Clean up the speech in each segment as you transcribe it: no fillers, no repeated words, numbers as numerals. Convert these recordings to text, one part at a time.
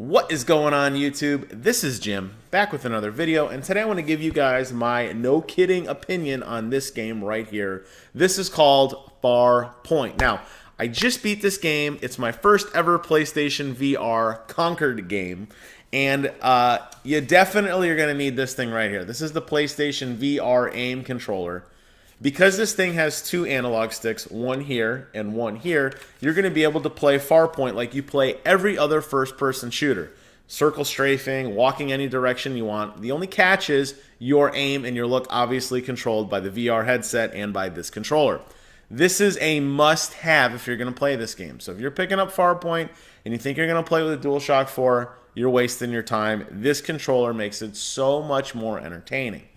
What is going on, YouTube? This is Jim, back with another video, and today I want to give you guys my no-kidding opinion on this game right here. This is called Farpoint. Now, I just beat this game. It's my first ever PlayStation VR Conquered game, and you definitely are going to need this thing right here. This is the PlayStation VR aim controller. Because this thing has two analog sticks, one here and one here, you're going to be able to play Farpoint like you play every other first-person shooter. Circle strafing, walking any direction you want. The only catch is your aim and your look obviously controlled by the VR headset and by this controller. This is a must-have if you're going to play this game. So if you're picking up Farpoint and you think you're going to play with a DualShock 4, you're wasting your time. This controller makes it so much more entertaining.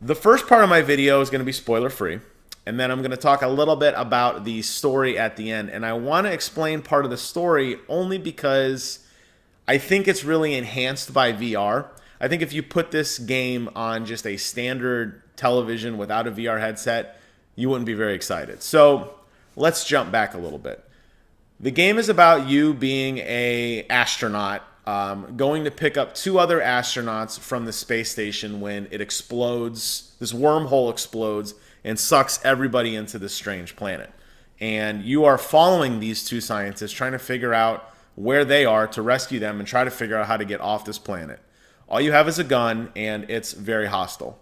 The first part of my video is going to be spoiler-free, and then I'm going to talk a little bit about the story at the end. And I want to explain part of the story only because I think it's really enhanced by VR. I think if you put this game on just a standard television without a VR headset, you wouldn't be very excited. So let's jump back a little bit. The game is about you being an astronaut going to pick up two other astronauts from the space station when it explodes. This wormhole explodes and sucks everybody into this strange planet. And you are following these two scientists, trying to figure out where they are to rescue them and try to figure out how to get off this planet. All you have is a gun, and it's very hostile.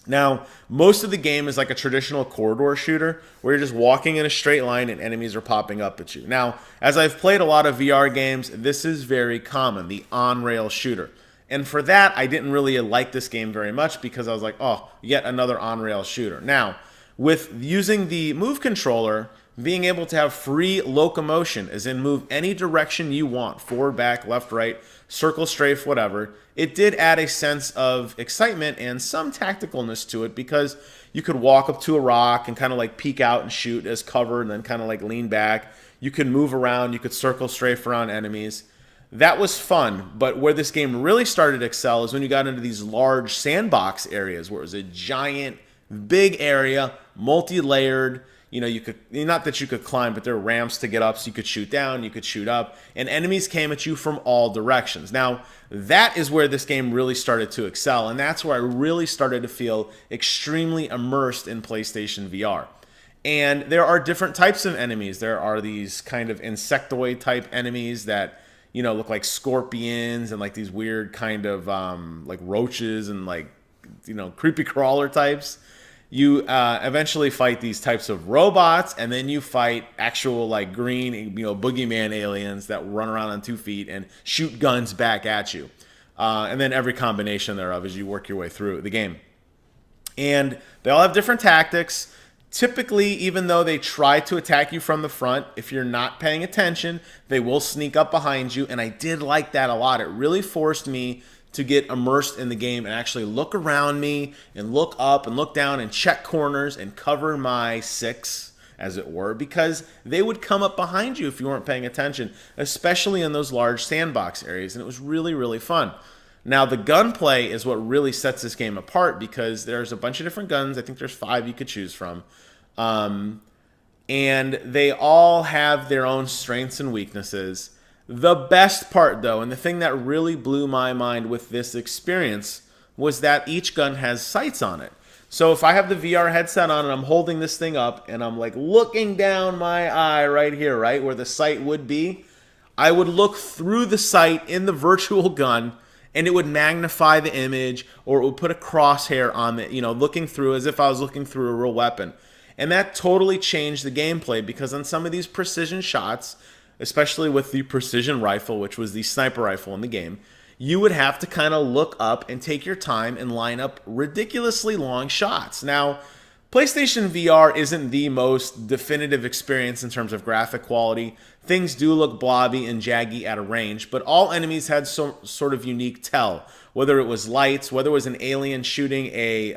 Now, most of the game is like a traditional corridor shooter where you're just walking in a straight line and enemies are popping up at you. Now, as I've played a lot of VR games, this is very common, the on-rail shooter. And for that, I didn't really like this game very much because I was like, oh, yet another on-rail shooter. Now, with using the Move controller, being able to have free locomotion, as in move any direction you want, forward, back, left, right, circle, strafe, whatever, it did add a sense of excitement and some tacticalness to it because you could walk up to a rock and kind of like peek out and shoot as cover and then kind of like lean back. You could move around, you could circle, strafe around enemies. That was fun, but where this game really started to excel is when you got into these large sandbox areas where it was a giant, big area, multi-layered. You know, you could, not that you could climb, but there are ramps to get up so you could shoot down, you could shoot up, and enemies came at you from all directions. Now, that is where this game really started to excel, and that's where I really started to feel extremely immersed in PlayStation VR. And there are different types of enemies. There are these kind of insectoid type enemies that, you know, look like scorpions and like these weird kind of like roaches and like, you know, creepy crawler types. You eventually fight these types of robots, and then you fight actual like green, you know, boogeyman aliens that run around on 2 feet and shoot guns back at you. And then every combination thereof as you work your way through the game. And they all have different tactics. Typically, even though they try to attack you from the front, if you're not paying attention, they will sneak up behind you. And I did like that a lot. It really forced me to get immersed in the game and actually look around me and look up and look down and check corners and cover my six, as it were, because they would come up behind you if you weren't paying attention, especially in those large sandbox areas, and it was really, really fun. Now, the gunplay is what really sets this game apart because there's a bunch of different guns. I think there's 5 you could choose from. And they all have their own strengths and weaknesses. The best part, though, and the thing that really blew my mind with this experience was that each gun has sights on it. So if I have the VR headset on and I'm holding this thing up and I'm like looking down my eye right here, right, where the sight would be, I would look through the sight in the virtual gun and it would magnify the image, or it would put a crosshair on it, you know, looking through as if I was looking through a real weapon. And that totally changed the gameplay because on some of these precision shots, especially with the precision rifle, which was the sniper rifle in the game, you would have to kind of look up and take your time and line up ridiculously long shots. Now, PlayStation VR isn't the most definitive experience in terms of graphic quality. Things do look blobby and jaggy at a range, but all enemies had some sort of unique tell. Whether it was lights, whether it was an alien shooting a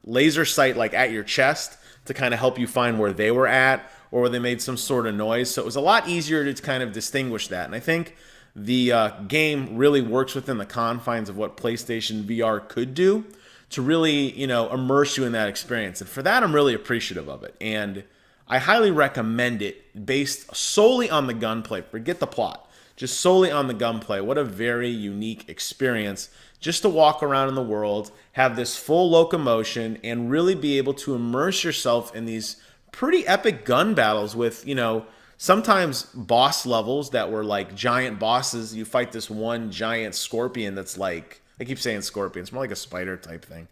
laser sight like at your chest to kind of help you find where they were at, or they made some sort of noise. So it was a lot easier to kind of distinguish that. And I think the game really works within the confines of what PlayStation VR could do to really, you know, immerse you in that experience. And for that, I'm really appreciative of it. And I highly recommend it based solely on the gunplay. Forget the plot. just solely on the gunplay. What a very unique experience just to walk around in the world, have this full locomotion, and really be able to immerse yourself in these pretty epic gun battles with, you know, sometimes boss levels that were like giant bosses. You fight this one giant scorpion that's like, I keep saying scorpion, it's more like a spider type thing.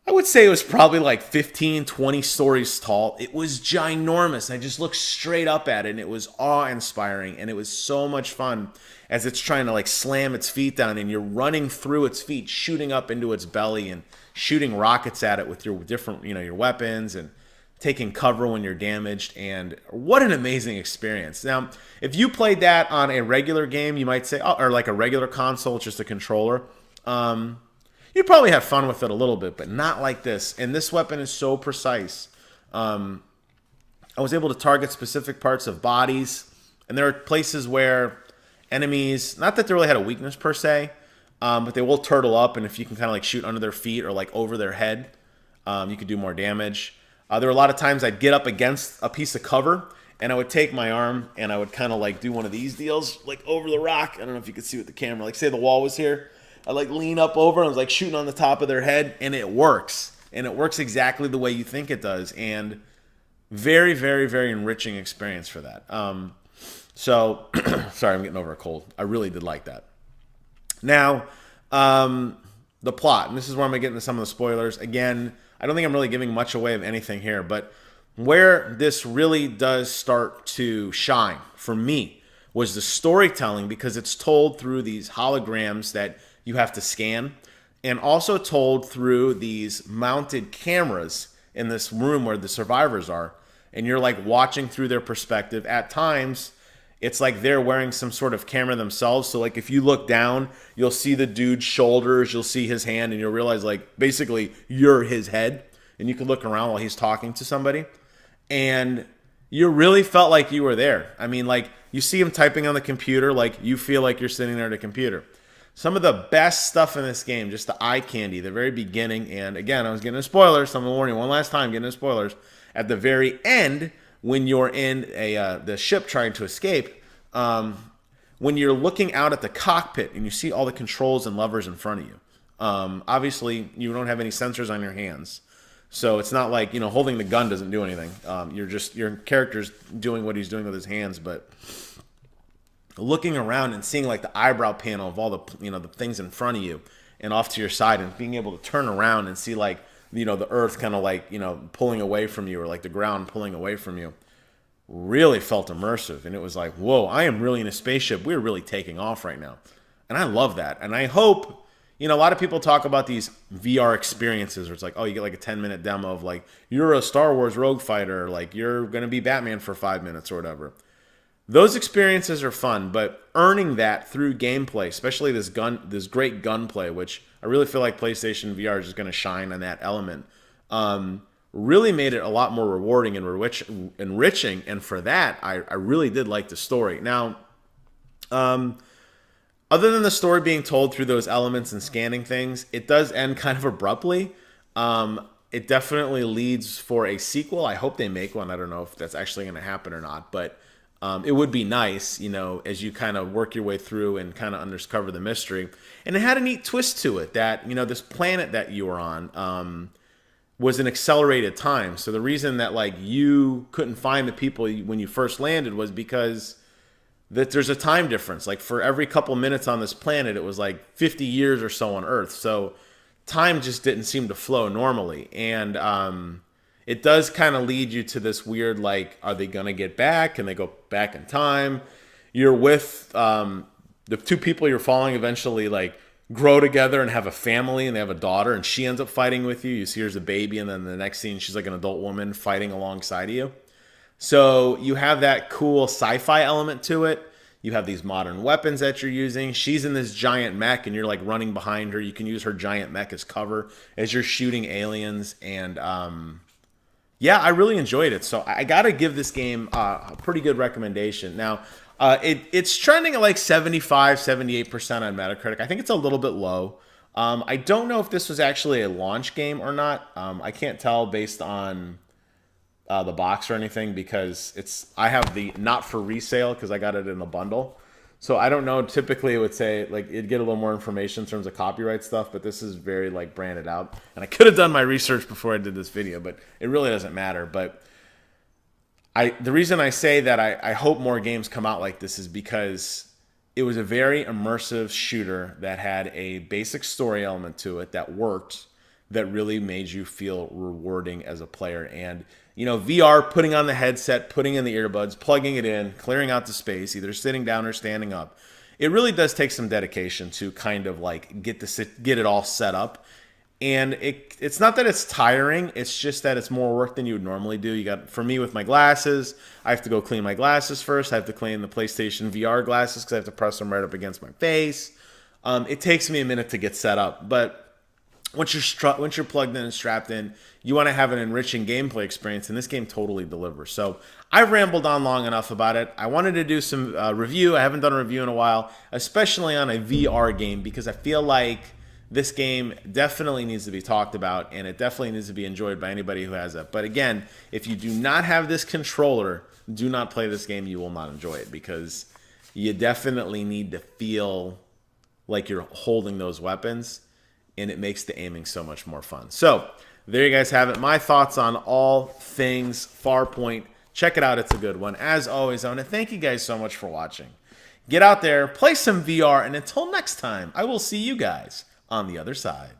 I would say it was probably like 15, 20 stories tall. It was ginormous. I just looked straight up at it, and it was awe-inspiring, and it was so much fun as it's trying to like slam its feet down, and you're running through its feet, shooting up into its belly and shooting rockets at it with your different, you know, your weapons, and taking cover when you're damaged. And what an amazing experience. Now, if you played that on a regular game, you might say, oh, or like a regular console, just a controller, you'd probably have fun with it a little bit, but not like this. And this weapon is so precise. I was able to target specific parts of bodies, and there are places where enemies, not that they really had a weakness per se, but they will turtle up, and if you can kind of like shoot under their feet or like over their head, you could do more damage. There were a lot of times I'd get up against a piece of cover, and I would take my arm and I would kind of like do one of these deals, like over the rock. I don't know if you could see with the camera. Like say the wall was here. I like lean up over and I was like shooting on the top of their head, and it works. And it works exactly the way you think it does. And very, very, very enriching experience for that. So, sorry, I'm getting over a cold. I really did like that. Now, the plot, and this is where I'm going to get into some of the spoilers. Again, I don't think I'm really giving much away of anything here, but where this really does start to shine for me was the storytelling, because it's told through these holograms that you have to scan, and also told through these mounted cameras in this room where the survivors are, and you're like watching through their perspective. At times, it's like they're wearing some sort of camera themselves, so like if you look down, you'll see the dude's shoulders, you'll see his hand, and you'll realize like basically you're his head, and you can look around while he's talking to somebody, and you really felt like you were there. I mean, like you see him typing on the computer, like you feel like you're sitting there at a computer. Some of the best stuff in this game, just the eye candy, the very beginning, and again, I was getting into spoilers, so I'm going to warn you one last time, getting into spoilers. At the very end, when you're in the ship trying to escape, when you're looking out at the cockpit and you see all the controls and levers in front of you, obviously you don't have any sensors on your hands. So it's not like, you know, holding the gun doesn't do anything. Your character's doing what he's doing with his hands, but looking around and seeing like the eyebrow panel of all the, you know, the things in front of you and off to your side, and being able to turn around and see like, you know, the earth kind of like, you know, pulling away from you, or like the ground pulling away from you, really felt immersive. And it was like, whoa, I am really in a spaceship. We're really taking off right now. And I love that. And I hope, you know, a lot of people talk about these VR experiences where it's like, oh, you get like a 10-minute demo of like, you're a Star Wars rogue fighter, or like you're going to be Batman for 5 minutes or whatever. Those experiences are fun, but earning that through gameplay, especially this great gunplay, which I really feel like PlayStation VR is just going to shine on that element, really made it a lot more rewarding and enriching. And for that, I really did like the story. Now, other than the story being told through those elements and scanning things, it does end kind of abruptly. It definitely leads for a sequel. I hope they make one. I don't know if that's actually going to happen or not, but it would be nice, you know, as you kind of work your way through and kind of uncover the mystery. And it had a neat twist to it that, you know, this planet that you were on was an accelerated time. So the reason that like you couldn't find the people when you first landed was because that there's a time difference. Like for every couple minutes on this planet, it was like 50 years or so on Earth. So time just didn't seem to flow normally. And it does kind of lead you to this weird, like, are they going to get back? Can they go back in time? You're with the two people you're following eventually, like, grow together and have a family, and they have a daughter, and she ends up fighting with you. You see her as a baby, and then the next scene, she's like an adult woman fighting alongside of you. So you have that cool sci-fi element to it. You have these modern weapons that you're using. She's in this giant mech, and you're like running behind her. You can use her giant mech as cover as you're shooting aliens. And yeah, I really enjoyed it. So I got to give this game a pretty good recommendation. Now, it's trending at like 75, 78% on Metacritic. I think it's a little bit low. I don't know if this was actually a launch game or not. I can't tell based on the box or anything, because I have the not for resale because I got it in a bundle. So I don't know. Typically, it would say like it'd get a little more information in terms of copyright stuff, but this is very like branded out. And I could have done my research before I did this video, but it really doesn't matter. But the reason I say that I hope more games come out like this is because it was a very immersive shooter that had a basic story element to it that worked, that really made you feel rewarding as a player. And, you know, VR, putting on the headset, putting in the earbuds, plugging it in, clearing out the space, either sitting down or standing up, it really does take some dedication to kind of like get it all set up. And it's not that it's tiring, it's just that it's more work than you would normally do. You got, for me with my glasses, I have to go clean my glasses first. I have to clean the PlayStation VR glasses because I have to press them right up against my face. It takes me a minute to get set up, but once you're plugged in and strapped in, you want to have an enriching gameplay experience, and this game totally delivers. So I've rambled on long enough about it. I wanted to do some review. I haven't done a review in a while, especially on a VR game, because I feel like this game definitely needs to be talked about, and it definitely needs to be enjoyed by anybody who has it. But again, if you do not have this controller, do not play this game. You will not enjoy it, because you definitely need to feel like you're holding those weapons, and it makes the aiming so much more fun. So there you guys have it. My thoughts on all things Farpoint. Check it out. It's a good one. As always, I want to thank you guys so much for watching. Get out there, play some VR, and until next time, I will see you guys on the other side.